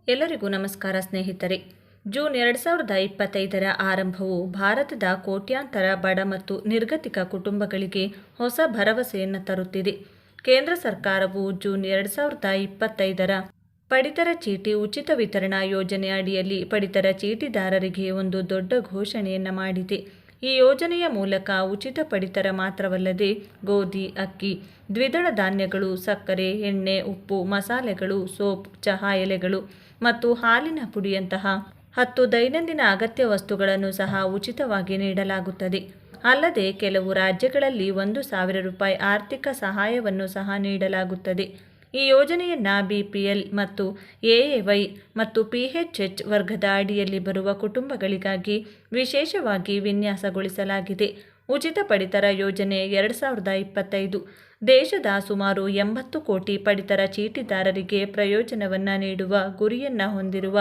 ಎಲ್ಲರಿಗೂ ನಮಸ್ಕಾರ ಸ್ನೇಹಿತರೆ. ಜೂನ್ 2025ರ ಆರಂಭವು ಭಾರತದ ಕೋಟ್ಯಾಂತರ ಬಡ ಮತ್ತು ನಿರ್ಗತಿಕ ಕುಟುಂಬಗಳಿಗೆ ಹೊಸ ಭರವಸೆಯನ್ನು ತರುತ್ತಿದೆ. ಕೇಂದ್ರ ಸರ್ಕಾರವು ಜೂನ್ 2025ರ ಪಡಿತರ ಚೀಟಿ ಉಚಿತ ವಿತರಣಾ ಯೋಜನೆ ಅಡಿಯಲ್ಲಿ ಪಡಿತರ ಚೀಟಿದಾರರಿಗೆ ಒಂದು ದೊಡ್ಡ ಘೋಷಣೆಯನ್ನು ಮಾಡಿದೆ. ಈ ಯೋಜನೆಯ ಮೂಲಕ ಉಚಿತ ಪಡಿತರ ಮಾತ್ರವಲ್ಲದೆ ಗೋಧಿ, ಅಕ್ಕಿ, ದ್ವಿದಳ ಧಾನ್ಯಗಳು, ಸಕ್ಕರೆ, ಎಣ್ಣೆ, ಉಪ್ಪು, ಮಸಾಲೆಗಳು, ಸೋಪ್, ಚಹಾ ಎಲೆಗಳು ಮತ್ತು ಹಾಲಿನ ಪುಡಿಯಂತಹ 10 ದೈನಂದಿನ ಅಗತ್ಯ ವಸ್ತುಗಳನ್ನು ಸಹ ಉಚಿತವಾಗಿ ನೀಡಲಾಗುತ್ತದೆ. ಅಲ್ಲದೆ ಕೆಲವು ರಾಜ್ಯಗಳಲ್ಲಿ ₹1,000 ಆರ್ಥಿಕ ಸಹಾಯವನ್ನು ಸಹ ನೀಡಲಾಗುತ್ತದೆ. ಈ ಯೋಜನೆಯನ್ನು ಬಿಪಿಎಲ್ ಮತ್ತು ಎಎವೈ ಮತ್ತು ಪಿಎಚ್ಎಚ್ ವರ್ಗದ ಅಡಿಯಲ್ಲಿ ಬರುವ ಕುಟುಂಬಗಳಿಗಾಗಿ ವಿಶೇಷವಾಗಿ ವಿನ್ಯಾಸಗೊಳಿಸಲಾಗಿದೆ. ಉಚಿತ ಪಡಿತರ ಯೋಜನೆ 2025 ದೇಶದ ಸುಮಾರು 80 ಕೋಟಿ ಪಡಿತರ ಚೀಟಿದಾರರಿಗೆ ಪ್ರಯೋಜನವನ್ನು ನೀಡುವ ಗುರಿಯನ್ನು ಹೊಂದಿರುವ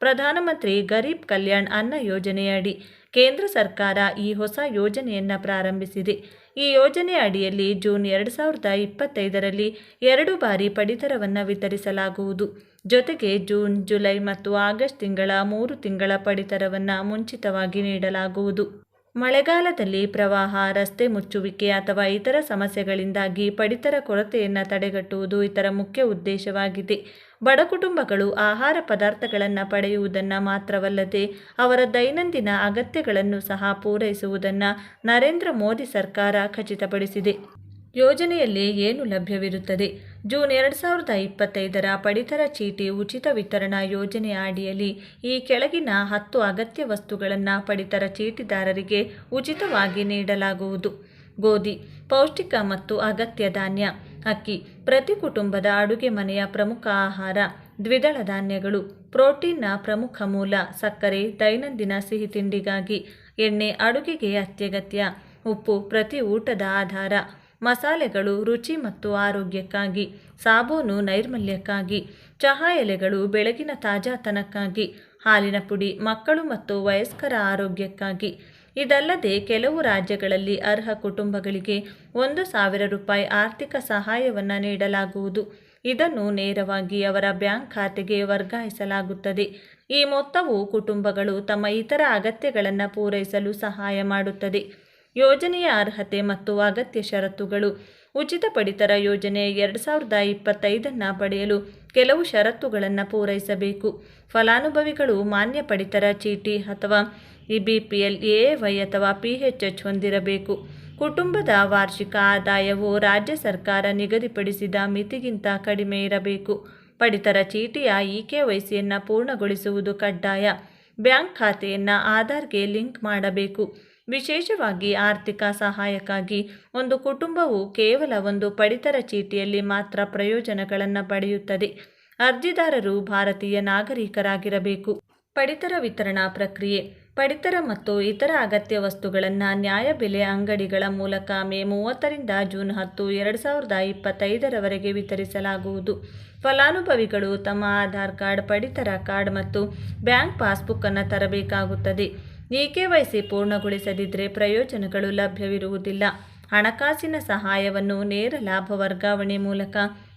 ಪ್ರಧಾನಮಂತ್ರಿ ಗರೀಬ್ ಕಲ್ಯಾಣ್ ಅನ್ನ ಯೋಜನೆಯಡಿ ಕೇಂದ್ರ ಸರ್ಕಾರ ಈ ಹೊಸ ಯೋಜನೆಯನ್ನು ಪ್ರಾರಂಭಿಸಿದೆ. ಈ ಯೋಜನೆ ಅಡಿಯಲ್ಲಿ ಜೂನ್ 2025ರಲ್ಲಿ 2 ಬಾರಿ ಪಡಿತರವನ್ನು ವಿತರಿಸಲಾಗುವುದು. ಜೊತೆಗೆ ಜೂನ್, ಜುಲೈ ಮತ್ತು ಆಗಸ್ಟ್ ತಿಂಗಳ 3 ತಿಂಗಳ ಪಡಿತರವನ್ನು ಮುಂಚಿತವಾಗಿ ನೀಡಲಾಗುವುದು. ಮಳೆಗಾಲದಲ್ಲಿ ಪ್ರವಾಹ, ರಸ್ತೆ ಮುಚ್ಚುವಿಕೆ ಅಥವಾ ಇತರ ಸಮಸ್ಯೆಗಳಿಂದಾಗಿ ಪಡಿತರ ಕೊರತೆಯನ್ನು ತಡೆಗಟ್ಟುವುದು ಇದರ ಮುಖ್ಯ ಉದ್ದೇಶವಾಗಿದೆ. ಬಡ ಕುಟುಂಬಗಳು ಆಹಾರ ಪದಾರ್ಥಗಳನ್ನು ಪಡೆಯುವುದನ್ನು ಮಾತ್ರವಲ್ಲದೆ ಅವರ ದೈನಂದಿನ ಅಗತ್ಯಗಳನ್ನು ಸಹ ಪೂರೈಸುವುದನ್ನು ನರೇಂದ್ರ ಮೋದಿ ಸರ್ಕಾರ ಖಚಿತಪಡಿಸಿದೆ. ಯೋಜನೆಯಲ್ಲಿ ಏನು ಲಭ್ಯವಿರುತ್ತದೆ? ಜೂನ್ 2025ರ ಪಡಿತರ ಚೀಟಿ ಉಚಿತ ವಿತರಣಾ ಯೋಜನೆಯ ಅಡಿಯಲ್ಲಿ ಈ ಕೆಳಗಿನ 10 ಅಗತ್ಯ ವಸ್ತುಗಳನ್ನು ಪಡಿತರ ಚೀಟಿದಾರರಿಗೆ ಉಚಿತವಾಗಿ ನೀಡಲಾಗುವುದು. ಗೋಧಿ, ಪೌಷ್ಟಿಕ ಮತ್ತು ಅಗತ್ಯ ಧಾನ್ಯ. ಅಕ್ಕಿ, ಪ್ರತಿ ಕುಟುಂಬದ ಅಡುಗೆ ಮನೆಯ ಪ್ರಮುಖ ಆಹಾರ. ದ್ವಿದಳ ಧಾನ್ಯಗಳು, ಪ್ರೋಟೀನ್ನ ಪ್ರಮುಖ ಮೂಲ. ಸಕ್ಕರೆ, ದೈನಂದಿನ ಸಿಹಿ ತಿಂಡಿಗಾಗಿ. ಎಣ್ಣೆ, ಅಡುಗೆಗೆ ಅತ್ಯಗತ್ಯ. ಉಪ್ಪು, ಪ್ರತಿ ಊಟದ ಆಧಾರ. ಮಸಾಲೆಗಳು, ರುಚಿ ಮತ್ತು ಆರೋಗ್ಯಕ್ಕಾಗಿ. ಸಾಬೂನು, ನೈರ್ಮಲ್ಯಕ್ಕಾಗಿ. ಚಹಾ ಎಲೆಗಳು, ಬೆಳಗಿನ ತಾಜಾತನಕ್ಕಾಗಿ. ಹಾಲಿನ ಪುಡಿ, ಮಕ್ಕಳು ಮತ್ತು ವಯಸ್ಕರ ಆರೋಗ್ಯಕ್ಕಾಗಿ. ಇದಲ್ಲದೆ ಕೆಲವು ರಾಜ್ಯಗಳಲ್ಲಿ ಅರ್ಹ ಕುಟುಂಬಗಳಿಗೆ ₹1,000 ಆರ್ಥಿಕ ಸಹಾಯವನ್ನು ನೀಡಲಾಗುವುದು. ಇದನ್ನು ನೇರವಾಗಿ ಅವರ ಬ್ಯಾಂಕ್ ಖಾತೆಗೆ ವರ್ಗಾಯಿಸಲಾಗುತ್ತದೆ. ಈ ಮೊತ್ತವು ಕುಟುಂಬಗಳು ತಮ್ಮ ಇತರ ಅಗತ್ಯಗಳನ್ನು ಪೂರೈಸಲು ಸಹಾಯ ಮಾಡುತ್ತದೆ. ಯೋಜನೆಯ ಅರ್ಹತೆ ಮತ್ತು ಅಗತ್ಯ ಷರತ್ತುಗಳು. ಉಚಿತ ಪಡಿತರ ಯೋಜನೆ 2025ನ್ನು ಪಡೆಯಲು ಕೆಲವು ಷರತ್ತುಗಳನ್ನು ಪೂರೈಸಬೇಕು. ಫಲಾನುಭವಿಗಳು ಮಾನ್ಯ ಪಡಿತರ ಚೀಟಿ ಅಥವಾ ಬಿಪಿಎಲ್, ಎಎವೈ ಅಥವಾ ಪಿಎಚ್ಎಚ್ ಹೊಂದಿರಬೇಕು. ಕುಟುಂಬದ ವಾರ್ಷಿಕ ಆದಾಯವು ರಾಜ್ಯ ಸರ್ಕಾರ ನಿಗದಿಪಡಿಸಿದ ಮಿತಿಗಿಂತ ಕಡಿಮೆ ಇರಬೇಕು. ಪಡಿತರ ಚೀಟಿಯ ಇಕೆವೈಸಿಯನ್ನು ಪೂರ್ಣಗೊಳಿಸುವುದು ಕಡ್ಡಾಯ. ಬ್ಯಾಂಕ್ ಖಾತೆಯನ್ನು ಆಧಾರ್ಗೆ ಲಿಂಕ್ ಮಾಡಬೇಕು. ವಿಶೇಷವಾಗಿ ಆರ್ಥಿಕ ಸಹಾಯಕ್ಕಾಗಿ ಒಂದು ಕುಟುಂಬವು ಕೇವಲ ಒಂದು ಪಡಿತರ ಚೀಟಿಯಲ್ಲಿ ಮಾತ್ರ ಪ್ರಯೋಜನಗಳನ್ನು ಪಡೆಯುತ್ತದೆ. ಅರ್ಜಿದಾರರು ಭಾರತೀಯ ನಾಗರಿಕರಾಗಿರಬೇಕು. ಪಡಿತರ ವಿತರಣಾ ಪ್ರಕ್ರಿಯೆ. ಪಡಿತರ ಮತ್ತು ಇತರ ಅಗತ್ಯ ವಸ್ತುಗಳನ್ನು ನ್ಯಾಯಬೆಲೆ ಅಂಗಡಿಗಳ ಮೂಲಕ ಮೇ 30ರಿಂದ ಜೂನ್ 10, 2025ರವರೆಗೆ ವಿತರಿಸಲಾಗುವುದು. ಫಲಾನುಭವಿಗಳು ತಮ್ಮ ಆಧಾರ್ ಕಾರ್ಡ್, ಪಡಿತರ ಕಾರ್ಡ್ ಮತ್ತು ಬ್ಯಾಂಕ್ ಪಾಸ್ಬುಕ್ ಅನ್ನು ತರಬೇಕಾಗುತ್ತದೆ. ಇಕೆವೈಸಿ ಪೂರ್ಣಗೊಳಿಸದಿದ್ದರೆ ಪ್ರಯೋಜನಗಳು ಲಭ್ಯವಿರುವುದಿಲ್ಲ. ಹಣಕಾಸಿನ ಸಹಾಯವನ್ನು ನೇರ ಲಾಭ ವರ್ಗಾವಣೆ ಮೂಲಕ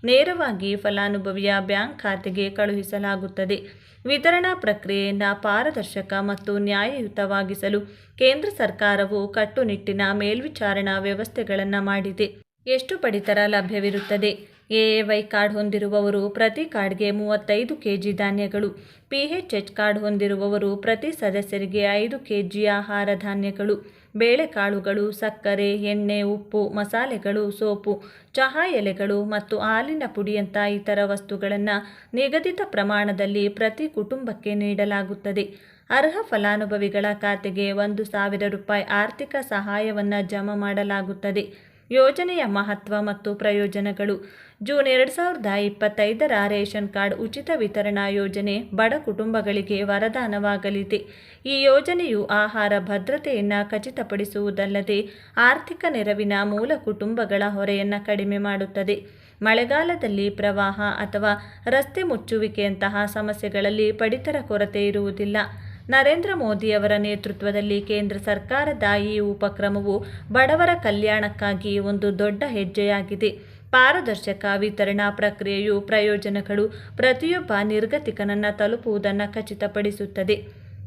ನೇರವಾಗಿ ಫಲಾನುಭವಿಯ ಬ್ಯಾಂಕ್ ಖಾತೆಗೆ ಕಳುಹಿಸಲಾಗುತ್ತದೆ. ವಿತರಣಾ ಪ್ರಕ್ರಿಯೆಯನ್ನು ಪಾರದರ್ಶಕ ಮತ್ತು ನ್ಯಾಯಯುತವಾಗಿಸಲು ಕೇಂದ್ರ ಸರ್ಕಾರವು ಕಟ್ಟುನಿಟ್ಟಿನ ಮೇಲ್ವಿಚಾರಣಾ ವ್ಯವಸ್ಥೆಗಳನ್ನು ಮಾಡಿದೆ. ಎಷ್ಟು ಪಡಿತರ ಲಭ್ಯವಿರುತ್ತದೆ? ಎಎವೈ ಕಾರ್ಡ್ ಹೊಂದಿರುವವರು ಪ್ರತಿ ಕಾರ್ಡ್ಗೆ 35 ಕೆಜಿ ಧಾನ್ಯಗಳು. ಪಿಎಚ್ಎಚ್ ಕಾರ್ಡ್ ಹೊಂದಿರುವವರು ಪ್ರತಿ ಸದಸ್ಯರಿಗೆ 5 ಕೆಜಿ ಆಹಾರ ಧಾನ್ಯಗಳು, ಬೇಳೆಕಾಳುಗಳು, ಸಕ್ಕರೆ, ಎಣ್ಣೆ, ಉಪ್ಪು, ಮಸಾಲೆಗಳು, ಸೋಪು, ಚಹಾ ಎಲೆಗಳು ಮತ್ತು ಹಾಲಿನ ಪುಡಿಯಂಥ ಇತರ ವಸ್ತುಗಳನ್ನು ನಿಗದಿತ ಪ್ರಮಾಣದಲ್ಲಿ ಪ್ರತಿ ಕುಟುಂಬಕ್ಕೆ ನೀಡಲಾಗುತ್ತದೆ. ಅರ್ಹ ಫಲಾನುಭವಿಗಳ ಖಾತೆಗೆ ₹1,000 ಆರ್ಥಿಕ ಸಹಾಯವನ್ನು ಜಮಾ ಮಾಡಲಾಗುತ್ತದೆ. ಯೋಜನೆಯ ಮಹತ್ವ ಮತ್ತು ಪ್ರಯೋಜನಗಳು. ಜೂನ್ 2025ರ ರೇಷನ್ ಕಾರ್ಡ್ ಉಚಿತ ವಿತರಣಾ ಯೋಜನೆ ಬಡ ಕುಟುಂಬಗಳಿಗೆ ವರದಾನವಾಗಲಿದೆ. ಈ ಯೋಜನೆಯು ಆಹಾರ ಭದ್ರತೆಯನ್ನು ಖಚಿತಪಡಿಸುವುದಲ್ಲದೆ ಆರ್ಥಿಕ ನೆರವಿನ ಮೂಲ ಕುಟುಂಬಗಳ ಹೊರೆಯನ್ನು ಕಡಿಮೆ ಮಾಡುತ್ತದೆ. ಮಳೆಗಾಲದಲ್ಲಿ ಪ್ರವಾಹ ಅಥವಾ ರಸ್ತೆ ಮುಚ್ಚುವಿಕೆಯಂತಹ ಸಮಸ್ಯೆಗಳಲ್ಲಿ ಪಡಿತರ ಕೊರತೆ ಇರುವುದಿಲ್ಲ. ನರೇಂದ್ರ ಮೋದಿಯವರ ನೇತೃತ್ವದಲ್ಲಿ ಕೇಂದ್ರ ಸರ್ಕಾರದ ಈ ಉಪಕ್ರಮವು ಬಡವರ ಕಲ್ಯಾಣಕ್ಕಾಗಿ ಒಂದು ದೊಡ್ಡ ಹೆಜ್ಜೆಯಾಗಿದೆ. ಪಾರದರ್ಶಕ ವಿತರಣಾ ಪ್ರಕ್ರಿಯೆಯು ಪ್ರಯೋಜನಗಳು ಪ್ರತಿಯೊಬ್ಬ ನಿರ್ಗತಿಕನನ್ನು ತಲುಪುವುದನ್ನು ಖಚಿತಪಡಿಸುತ್ತದೆ.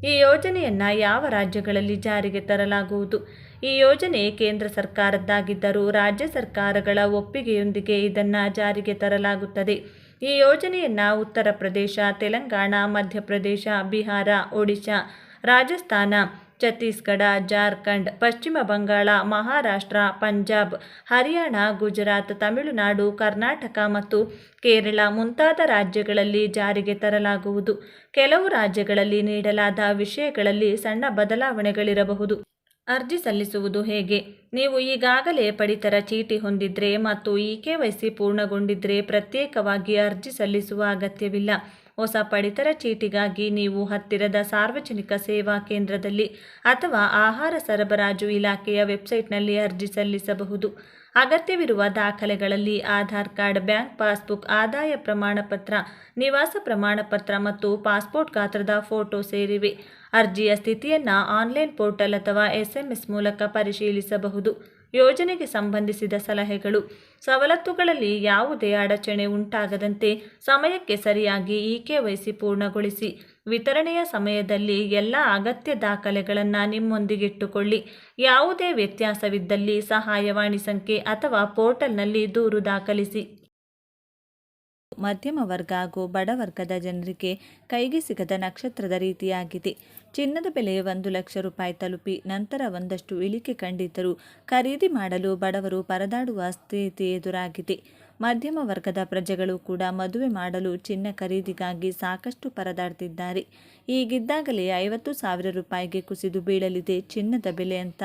ಈ ಯೋಜನೆಯನ್ನು ಯಾವ ರಾಜ್ಯಗಳಲ್ಲಿ ಜಾರಿಗೆ ತರಲಾಗುವುದು? ಈ ಯೋಜನೆ ಕೇಂದ್ರ ಸರ್ಕಾರದ್ದಾಗಿದ್ದರೂ ರಾಜ್ಯ ಸರ್ಕಾರಗಳ ಒಪ್ಪಿಗೆಯೊಂದಿಗೆ ಇದನ್ನು ಜಾರಿಗೆ ತರಲಾಗುತ್ತದೆ. ಈ ಯೋಜನೆಯನ್ನು ಉತ್ತರ ಪ್ರದೇಶ, ತೆಲಂಗಾಣ, ಮಧ್ಯಪ್ರದೇಶ, ಬಿಹಾರ, ಒಡಿಶಾ, ರಾಜಸ್ಥಾನ, ಛತ್ತೀಸ್ಗಢ, ಜಾರ್ಖಂಡ್, ಪಶ್ಚಿಮ ಬಂಗಾಳ, ಮಹಾರಾಷ್ಟ್ರ, ಪಂಜಾಬ್, ಹರಿಯಾಣ, ಗುಜರಾತ್, ತಮಿಳುನಾಡು, ಕರ್ನಾಟಕ ಮತ್ತು ಕೇರಳ ಮುಂತಾದ ರಾಜ್ಯಗಳಲ್ಲಿ ಜಾರಿಗೆ ತರಲಾಗುವುದು. ಕೆಲವು ರಾಜ್ಯಗಳಲ್ಲಿ ನೀಡಲಾದ ವಿಷಯಗಳಲ್ಲಿ ಸಣ್ಣ ಬದಲಾವಣೆಗಳಿರಬಹುದು. ಅರ್ಜಿ ಸಲ್ಲಿಸುವುದು ಹೇಗೆ? ನೀವು ಈಗಾಗಲೇ ಪಡಿತರ ಚೀಟಿ ಹೊಂದಿದ್ರೆ ಮತ್ತು KYC ಪೂರ್ಣಗೊಂಡಿದ್ರೆ ಪ್ರತ್ಯೇಕವಾಗಿ ಅರ್ಜಿ ಸಲ್ಲಿಸುವ ಅಗತ್ಯವಿಲ್ಲ. ಹೊಸ ಪಡಿತರ ಚೀಟಿಗಾಗಿ ನೀವು ಹತ್ತಿರದ ಸಾರ್ವಜನಿಕ ಸೇವಾ ಕೇಂದ್ರದಲ್ಲಿ ಅಥವಾ ಆಹಾರ ಸರಬರಾಜು ಇಲಾಖೆಯ ವೆಬ್ಸೈಟ್ನಲ್ಲಿ ಅರ್ಜಿ ಸಲ್ಲಿಸಬಹುದು. ಅಗತ್ಯವಿರುವ ದಾಖಲೆಗಳಲ್ಲಿ ಆಧಾರ್ ಕಾರ್ಡ್, ಬ್ಯಾಂಕ್ ಪಾಸ್ಬುಕ್, ಆದಾಯ ಪ್ರಮಾಣಪತ್ರ, ನಿವಾಸ ಪ್ರಮಾಣಪತ್ರ ಮತ್ತು ಪಾಸ್ಪೋರ್ಟ್ ಗಾತ್ರದ ಫೋಟೋ ಸೇರಿವೆ. ಅರ್ಜಿಯ ಸ್ಥಿತಿಯನ್ನು ಆನ್ಲೈನ್ ಪೋರ್ಟಲ್ ಅಥವಾ SMS ಮೂಲಕ ಪರಿಶೀಲಿಸಬಹುದು. ಯೋಜನೆಗೆ ಸಂಬಂಧಿಸಿದ ಸಲಹೆಗಳು: ಸವಲತ್ತುಗಳಲ್ಲಿ ಯಾವುದೇ ಅಡಚಣೆ ಉಂಟಾಗದಂತೆ ಸಮಯಕ್ಕೆ ಸರಿಯಾಗಿ KYC ಪೂರ್ಣಗೊಳಿಸಿ. ವಿತರಣೆಯ ಸಮಯದಲ್ಲಿ ಎಲ್ಲ ಅಗತ್ಯ ದಾಖಲೆಗಳನ್ನು ನಿಮ್ಮೊಂದಿಗಿಟ್ಟುಕೊಳ್ಳಿ. ಯಾವುದೇ ವ್ಯತ್ಯಾಸವಿದ್ದಲ್ಲಿ ಸಹಾಯವಾಣಿ ಸಂಖ್ಯೆ ಅಥವಾ ಪೋರ್ಟಲ್ನಲ್ಲಿ ದೂರು ದಾಖಲಿಸಿ. ಮಧ್ಯಮ ವರ್ಗ ಹಾಗೂ ಬಡವರ್ಗದ ಜನರಿಗೆ ಕೈಗೆ ಸಿಗದ ನಕ್ಷತ್ರದ ರೀತಿಯಾಗಿದೆ. ಚಿನ್ನದ ಬೆಲೆ 1 ಲಕ್ಷ ರೂಪಾಯಿ ತಲುಪಿ ನಂತರ ಒಂದಷ್ಟು ಇಳಿಕೆ ಕಂಡಿದ್ದರೂ ಖರೀದಿ ಮಾಡಲು ಬಡವರು ಪರದಾಡುವ ಸ್ಥಿತಿ ಎದುರಾಗಿದೆ. ಮಧ್ಯಮ ವರ್ಗದ ಪ್ರಜೆಗಳು ಕೂಡ ಮದುವೆ ಮಾಡಲು ಚಿನ್ನ ಖರೀದಿಗಾಗಿ ಸಾಕಷ್ಟು ಪರದಾಡ್ತಿದ್ದಾರೆ. ಹೀಗಿದ್ದಾಗಲೇ 50,000 ರೂಪಾಯಿಗೆ ಕುಸಿದು ಬೀಳಲಿದೆ ಚಿನ್ನದ ಬೆಲೆ ಅಂತ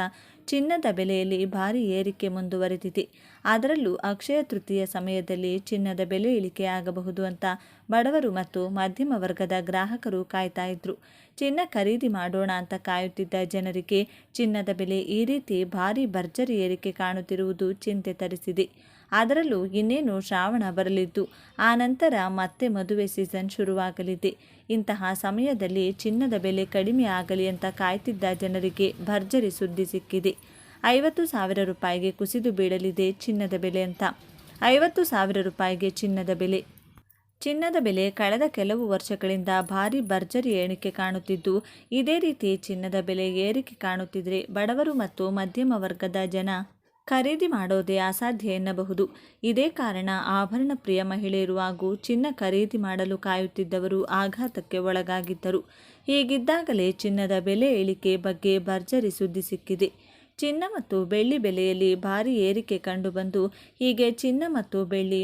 ಚಿನ್ನದ ಬೆಲೆಯಲ್ಲಿ ಭಾರೀ ಏರಿಕೆ ಮುಂದುವರೆದಿದೆ. ಅದರಲ್ಲೂ ಅಕ್ಷಯ ತೃತೀಯ ಸಮಯದಲ್ಲಿ ಚಿನ್ನದ ಬೆಲೆ ಇಳಿಕೆಯಾಗಬಹುದು ಅಂತ ಬಡವರು ಮತ್ತು ಮಧ್ಯಮ ವರ್ಗದ ಗ್ರಾಹಕರು ಕಾಯ್ತಾ ಇದ್ರು. ಚಿನ್ನ ಖರೀದಿ ಮಾಡೋಣ ಅಂತ ಕಾಯುತ್ತಿದ್ದ ಜನರಿಗೆ ಚಿನ್ನದ ಬೆಲೆ ಈ ರೀತಿ ಭಾರೀ ಭರ್ಜರಿ ಏರಿಕೆ ಕಾಣುತ್ತಿರುವುದು ಚಿಂತೆ ತರಿಸಿದೆ. ಅದರಲ್ಲೂ ಇನ್ನೇನು ಶ್ರಾವಣ ಬರಲಿದ್ದು ಆ ನಂತರ ಮತ್ತೆ ಮದುವೆ ಸೀಸನ್ ಶುರುವಾಗಲಿದೆ. ಇಂತಹ ಸಮಯದಲ್ಲಿ ಚಿನ್ನದ ಬೆಲೆ ಕಡಿಮೆ ಆಗಲಿ ಅಂತ ಕಾಯ್ತಿದ್ದ ಜನರಿಗೆ ಭರ್ಜರಿ ಸುದ್ದಿ ಸಿಕ್ಕಿದೆ. 50,000 ರೂಪಾಯಿಗೆ ಕುಸಿದು ಬೀಳಲಿದೆ ಚಿನ್ನದ ಬೆಲೆ ಅಂತ. 50,000 ರೂಪಾಯಿಗೆ ಚಿನ್ನದ ಬೆಲೆ ಕಳೆದ ಕೆಲವು ವರ್ಷಗಳಿಂದ ಭಾರೀ ಭರ್ಜರಿ ಏರಿಕೆ ಕಾಣುತ್ತಿದ್ದು, ಇದೇ ರೀತಿ ಚಿನ್ನದ ಬೆಲೆ ಏರಿಕೆ ಕಾಣುತ್ತಿದ್ರೆ ಬಡವರು ಮತ್ತು ಮಧ್ಯಮ ವರ್ಗದ ಜನ ಖರೀದಿ ಮಾಡೋದೇ ಅಸಾಧ್ಯ ಎನ್ನಬಹುದು. ಇದೇ ಕಾರಣ ಆಭರಣ ಪ್ರಿಯ ಮಹಿಳೆಯರು ಹಾಗೂ ಚಿನ್ನ ಖರೀದಿ ಮಾಡಲು ಕಾಯುತ್ತಿದ್ದವರು ಆಘಾತಕ್ಕೆ ಒಳಗಾಗಿದ್ದರು. ಹೀಗಿದ್ದಾಗಲೇ ಚಿನ್ನದ ಬೆಲೆ ಇಳಿಕೆ ಬಗ್ಗೆ ಭರ್ಜರಿ ಸುದ್ದಿ ಸಿಕ್ಕಿದೆ. ಚಿನ್ನ ಮತ್ತು ಬೆಳ್ಳಿ ಬೆಲೆಯಲ್ಲಿ ಭಾರೀ ಏರಿಕೆ ಕಂಡುಬಂದು ಹೀಗೆ ಚಿನ್ನ ಮತ್ತು ಬೆಳ್ಳಿ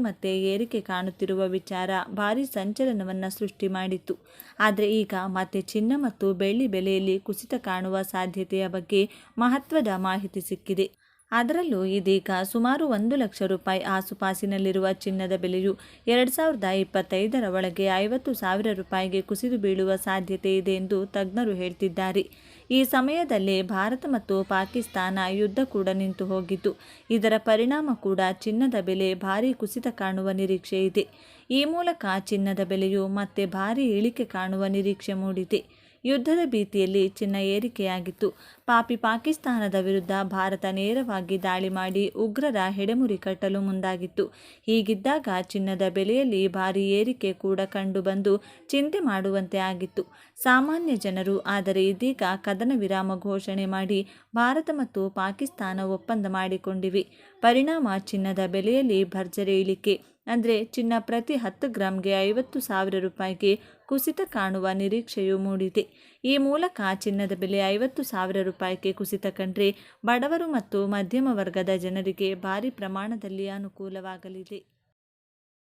ಮತ್ತೆ ಏರಿಕೆ ಕಾಣುತ್ತಿರುವ ವಿಚಾರ ಭಾರೀ ಸಂಚಲನವನ್ನು ಸೃಷ್ಟಿ ಮಾಡಿತ್ತು. ಆದರೆ ಈಗ ಮತ್ತೆ ಚಿನ್ನ ಮತ್ತು ಬೆಳ್ಳಿ ಬೆಲೆಯಲ್ಲಿ ಕುಸಿತ ಕಾಣುವ ಸಾಧ್ಯತೆಯ ಬಗ್ಗೆ ಮಹತ್ವದ ಮಾಹಿತಿ ಸಿಕ್ಕಿದೆ. ಅದರಲ್ಲೂ ಇದೀಗ ಸುಮಾರು 1 ಲಕ್ಷ ರೂಪಾಯಿ ಆಸುಪಾಸಿನಲ್ಲಿರುವ ಚಿನ್ನದ ಬೆಲೆಯು 2025ರ ಒಳಗೆ 50,000 ರೂಪಾಯಿಗೆ ಕುಸಿದು ಬೀಳುವ ಸಾಧ್ಯತೆ ಇದೆ ಎಂದು ತಜ್ಞರು ಹೇಳ್ತಿದ್ದಾರೆ. ಈ ಸಮಯದಲ್ಲೇ ಭಾರತ ಮತ್ತು ಪಾಕಿಸ್ತಾನ ಯುದ್ಧ ಕೂಡ ನಿಂತು ಹೋಗಿತ್ತು. ಇದರ ಪರಿಣಾಮ ಕೂಡ ಚಿನ್ನದ ಬೆಲೆ ಭಾರೀ ಕುಸಿತ ಕಾಣುವ ನಿರೀಕ್ಷೆ ಇದೆ. ಈ ಮೂಲಕ ಚಿನ್ನದ ಬೆಲೆಯು ಮತ್ತೆ ಭಾರೀ ಇಳಿಕೆ ಕಾಣುವ ನಿರೀಕ್ಷೆ ಮೂಡಿದೆ. ಯುದ್ಧದ ಭೀತಿಯಲ್ಲಿ ಚಿನ್ನ ಏರಿಕೆಯಾಗಿತ್ತು. ಪಾಕಿಸ್ತಾನದ ವಿರುದ್ಧ ಭಾರತ ನೇರವಾಗಿ ದಾಳಿ ಮಾಡಿ ಉಗ್ರರ ಹೆಡೆಮುರಿ ಕಟ್ಟಲು ಮುಂದಾಗಿತ್ತು. ಹೀಗಿದ್ದಾಗ ಚಿನ್ನದ ಬೆಲೆಯಲ್ಲಿ ಭಾರೀ ಏರಿಕೆ ಕೂಡ ಕಂಡುಬಂದು ಚಿಂತೆ ಮಾಡುವಂತೆ ಆಗಿತ್ತು ಸಾಮಾನ್ಯ ಜನರು. ಆದರೆ ಇದೀಗ ಕದನ ವಿರಾಮ ಘೋಷಣೆ ಮಾಡಿ ಭಾರತ ಮತ್ತು ಪಾಕಿಸ್ತಾನ ಒಪ್ಪಂದ ಮಾಡಿಕೊಂಡಿವೆ. ಪರಿಣಾಮ ಚಿನ್ನದ ಬೆಲೆಯಲ್ಲಿ ಭರ್ಜರಿ ಇಳಿಕೆ. ಅಂದರೆ ಚಿನ್ನ ಪ್ರತಿ 10 ಗ್ರಾಂಗೆ 50,000 ರೂಪಾಯಿಗೆ ಕುಸಿತ ಕಾಣುವ ನಿರೀಕ್ಷೆಯೂ ಮೂಡಿದೆ. ಈ ಮೂಲಕ ಚಿನ್ನದ ಬೆಲೆ 50,000 ರೂಪಾಯಿಗೆ ಕುಸಿತ ಕಂಡ್ರೆ ಬಡವರು ಮತ್ತು ಮಧ್ಯಮ ವರ್ಗದ ಜನರಿಗೆ ಭಾರೀ ಪ್ರಮಾಣದಲ್ಲಿ ಅನುಕೂಲವಾಗಲಿದೆ.